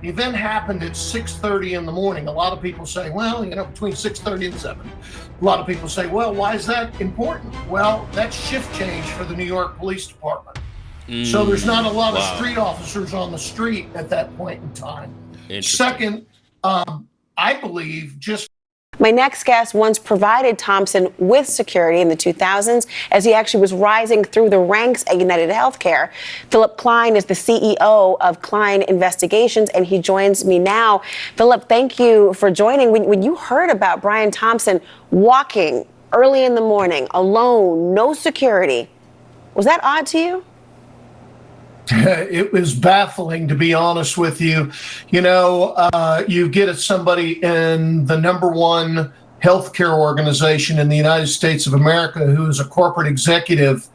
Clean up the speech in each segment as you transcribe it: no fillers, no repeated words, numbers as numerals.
The event happened at 6:30 in the morning. A lot of people say, well, between 6:30 and 7. A lot of people say, well, why is that important? Well, that's shift change for the New York Police Department. So there's not a lot of street officers on the street at that point in time. Second, I believe My next guest once provided Thompson with security in the 2000s as he actually was rising through the ranks at UnitedHealthcare. Philip Klein is the CEO of Klein Investigations, and he joins me now. Philip, thank you for joining. When you heard about Brian Thompson walking early in the morning, alone, no security, was that odd to you? It was baffling, to be honest with you. You get somebody in the number one healthcare organization in the United States of America who is a corporate executive,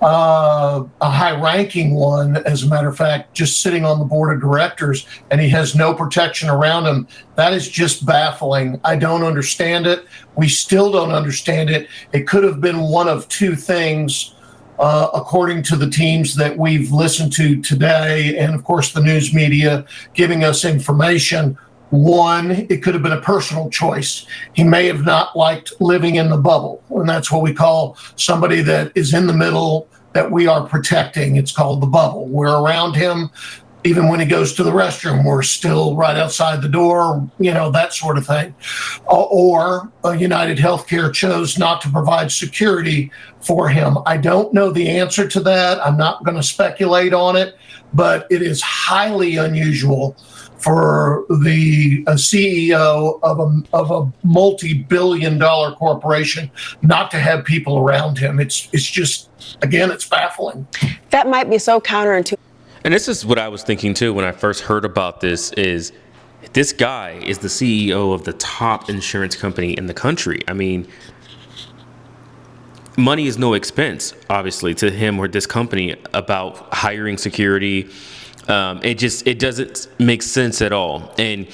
a high-ranking one, as a matter of fact, just sitting on the board of directors, and he has no protection around him. That is just baffling. I don't understand it. We still don't understand it. It could have been one of two things. According to the teams that we've listened to today, and of course the news media giving us information. One, it could have been a personal choice. He may have not liked living in the bubble, and that's what we call somebody that is in the middle that we are protecting. It's called the bubble. We're around him. Even when he goes to the restroom, we're still right outside the door, that sort of thing. Or UnitedHealthcare chose not to provide security for him. I don't know the answer to that. I'm not going to speculate on it, but it is highly unusual for the CEO of a multi-billion-dollar corporation not to have people around him. It's just, again, it's baffling. That might be so counterintuitive. And this is what I was thinking too when I first heard about this is this guy is the CEO of the top insurance company in the country. I mean, money is no expense, obviously, to him or this company about hiring security. It doesn't make sense at all. And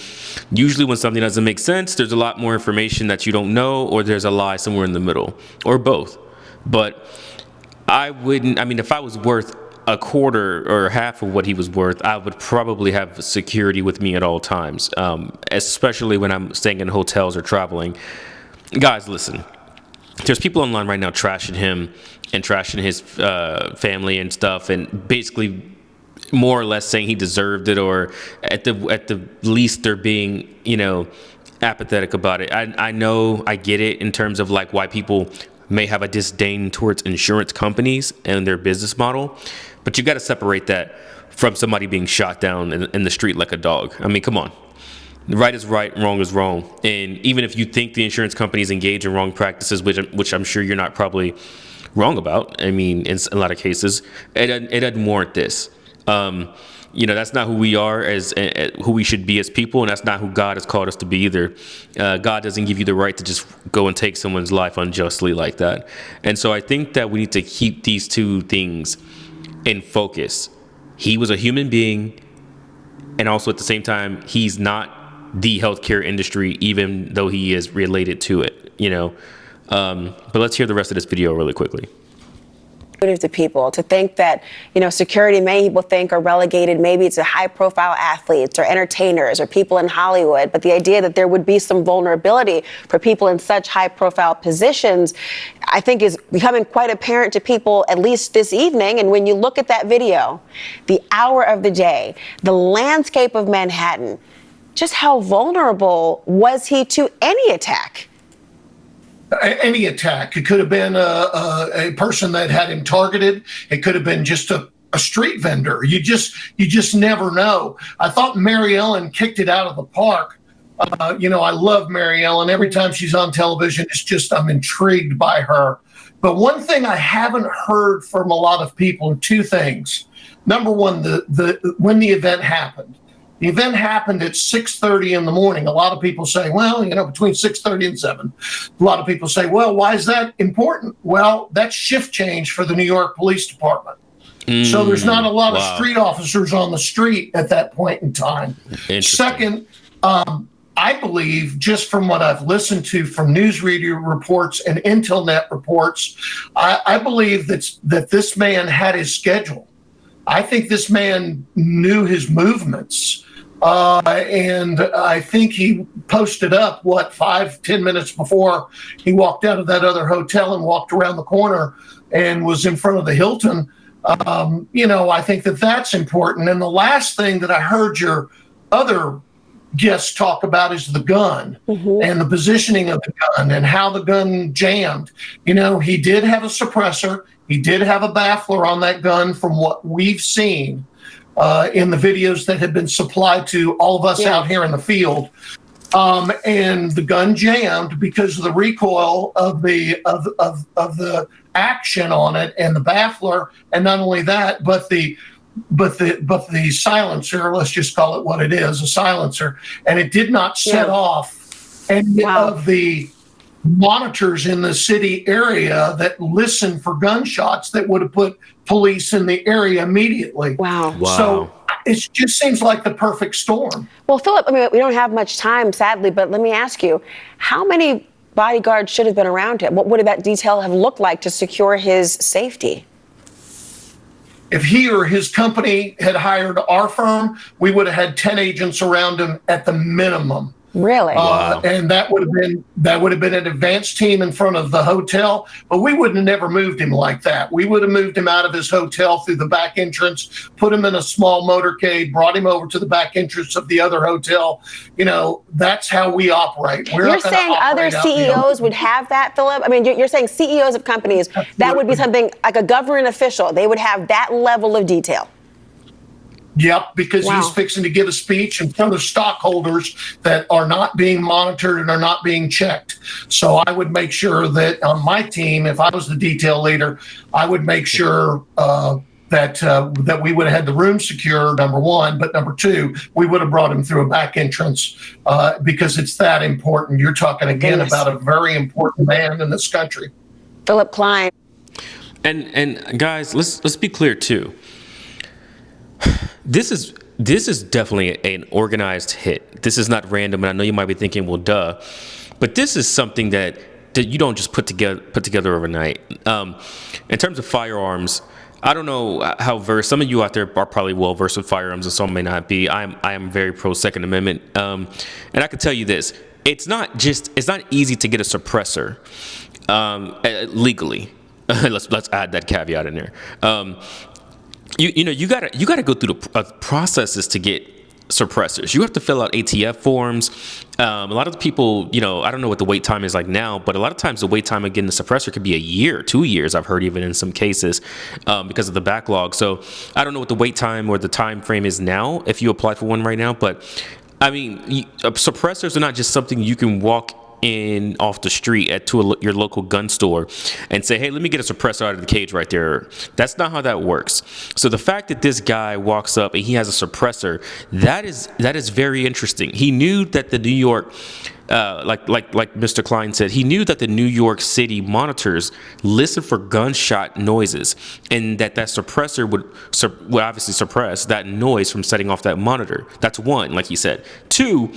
usually when something doesn't make sense, there's a lot more information that you don't know, or there's a lie somewhere in the middle, or both. But if I was worth a quarter or half of what he was worth, I would probably have security with me at all times, especially when I'm staying in hotels or traveling. Guys, listen, there's people online right now trashing him and trashing his family and stuff, and basically more or less saying he deserved it, or at the least they're being, apathetic about it. I know, I get it in terms of like why people may have a disdain towards insurance companies and their business model, but you got to separate that from somebody being shot down in the street like a dog. I mean, come on. Right is right, wrong is wrong. And even if you think the insurance companies engage in wrong practices, which I'm sure you're not probably wrong about, I mean, in a lot of cases, it doesn't warrant this. That's not who we are as who we should be as people, and that's not who God has called us to be either. God doesn't give you the right to just go and take someone's life unjustly like that. And so I think that we need to keep these two things in focus. He was a human being, and also at the same time, he's not the healthcare industry, even though he is related to it, But let's hear the rest of this video really quickly. To people to think that, security, many people think are relegated maybe to high profile athletes or entertainers or people in Hollywood. But the idea that there would be some vulnerability for people in such high profile positions, I think is becoming quite apparent to people, at least this evening. And when you look at that video, the hour of the day, the landscape of Manhattan, just how vulnerable was he to any attack? Any attack. It could have been a person that had him targeted. It could have been just a street vendor. You just never know. I thought Mary Ellen kicked it out of the park. I love Mary Ellen. Every time she's on television, I'm intrigued by her. But one thing I haven't heard from a lot of people are two things. Number one, when the event happened. The event happened at 6:30 in the morning. A lot of people say, well, between 6:30 and 7. A lot of people say, well, why is that important? Well, that's shift change for the New York Police Department. So there's not a lot of street officers on the street at that point in time. Second, I believe, just from what I've listened to from newsreader reports and Intelnet reports, I believe that this man had his schedule. I think this man knew his movements. And I think he posted up, 5-10 minutes before he walked out of that other hotel and walked around the corner and was in front of the Hilton. I think that that's important. And the last thing that I heard your other guests talk about is the gun and the positioning of the gun and how the gun jammed. He did have a suppressor. He did have a baffler on that gun from what we've seen in the videos that have been supplied to all of us out here in the field. And the gun jammed because of the recoil of the action on it and the baffler. And not only that, but the silencer, let's just call it what it is, a silencer. And it did not set off any of the monitors in the city area that listen for gunshots that would have put police in the area immediately. Wow. So it just seems like the perfect storm. Well, Philip, we don't have much time, sadly, but let me ask you, how many bodyguards should have been around him? What would that detail have looked like to secure his safety? If he or his company had hired our firm, we would have had 10 agents around him at the minimum. Really? And that would have been an advanced team in front of the hotel, but we wouldn't have never moved him like that. We would have moved him out of his hotel through the back entrance, put him in a small motorcade, brought him over to the back entrance of the other hotel. That's how we operate. You're saying other CEOs would have that, Philip? You're saying CEOs of companies, that would be something like a government official. They would have that level of detail. Yep, because he's fixing to give a speech in front of stockholders that are not being monitored and are not being checked. So I would make sure that on my team, if I was the detail leader, I would make sure that we would have had the room secure, number one, but number two, we would have brought him through a back entrance because it's that important. You're talking again about a very important man in this country. Philip Klein. And guys, let's be clear too. This is definitely an organized hit. This is not random, and I know you might be thinking, well, duh, but this is something that you don't just put together overnight. In terms of firearms, I don't know how versed some of you out there are probably well versed with firearms, and some may not be. I am very pro Second Amendment, and I can tell you this: it's not easy to get a suppressor legally. Let's add that caveat in there. You gotta go through the processes to get suppressors. You have to fill out ATF forms. A lot of the people, I don't know what the wait time is like now, but a lot of times the wait time of getting a suppressor could be a year, 2 years. I've heard even in some cases because of the backlog. So I don't know what the wait time or the time frame is now if you apply for one right now. But suppressors are not just something you can walk in off the street your local gun store and say, hey, let me get a suppressor out of the cage right there. That's not how that works. So the fact that this guy walks up and he has a suppressor, that is very interesting. He knew that the New York, like Mr. Klein said, he knew that the New York City monitors listen for gunshot noises, and that suppressor would obviously suppress that noise from setting off that monitor. That's one, like he said. Two,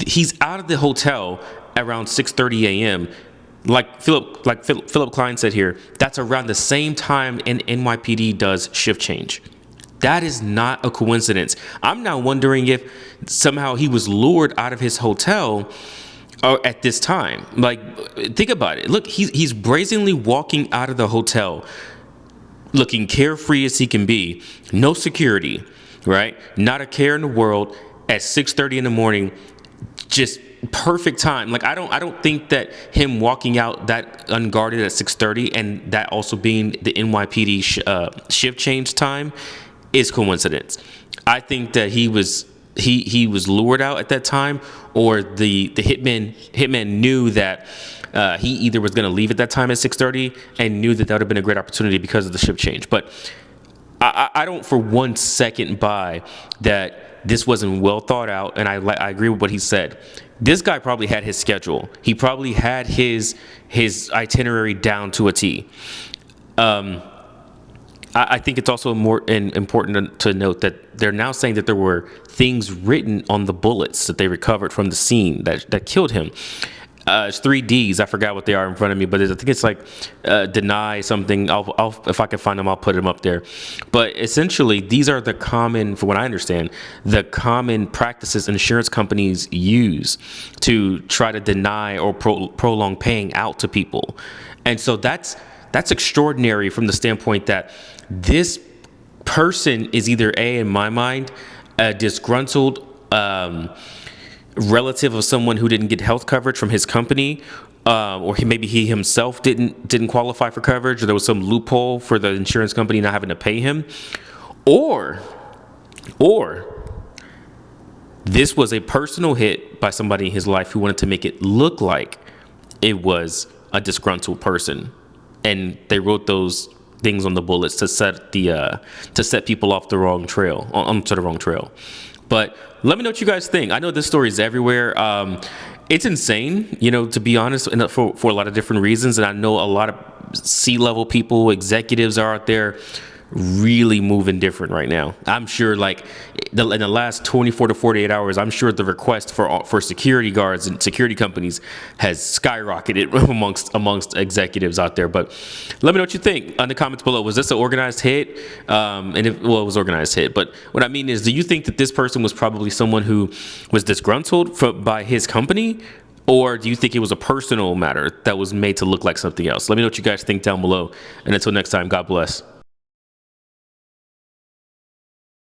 he's out of the hotel around 6:30 a.m. Like Philip Klein said here, that's around the same time NYPD does shift change. That is not a coincidence. I'm now wondering if somehow he was lured out of his hotel at this time. Like, think about it. Look, he's brazenly walking out of the hotel, looking carefree as he can be, no security, right? Not a care in the world at 6:30 in the morning. Just perfect time. Like, I don't think that him walking out that unguarded at 6:30 and that also being the NYPD shift change time is coincidence. I think that he was lured out at that time, or the hitman knew that he either was going to leave at that time at 6:30 and knew that would have been a great opportunity because of the shift change. But I don't for 1 second buy that this wasn't well thought out, and I agree with what he said. This guy probably had his schedule. He probably had his itinerary down to a T. I think it's also more important to note that they're now saying that there were things written on the bullets that they recovered from the scene that killed him. It's 3 Ds. I forgot what they are in front of me, but I think it's like deny something. I'll if I can find them, I'll put them up there. But essentially, these are the common, from what I understand, the common practices insurance companies use to try to deny or prolong paying out to people. And so that's extraordinary from the standpoint that this person is either in my mind, a disgruntled relative of someone who didn't get health coverage from his company, or maybe he himself didn't qualify for coverage, or there was some loophole for the insurance company not having to pay him, or this was a personal hit by somebody in his life who wanted to make it look like it was a disgruntled person, and they wrote those things on the bullets to set people off the wrong trail, onto the wrong trail. But let me know what you guys think. I know this story is everywhere. It's insane, to be honest, for a lot of different reasons. And I know a lot of C-level people, executives are out there really moving different right now. I'm sure in the last 24 to 48 hours, I'm sure the request for security guards and security companies has skyrocketed amongst executives out there. But let me know what you think on the comments below. Was this an organized hit? It was organized hit. But what I mean is, do you think that this person was probably someone who was disgruntled by his company? Or do you think it was a personal matter that was made to look like something else? Let me know what you guys think down below. And until next time, God bless.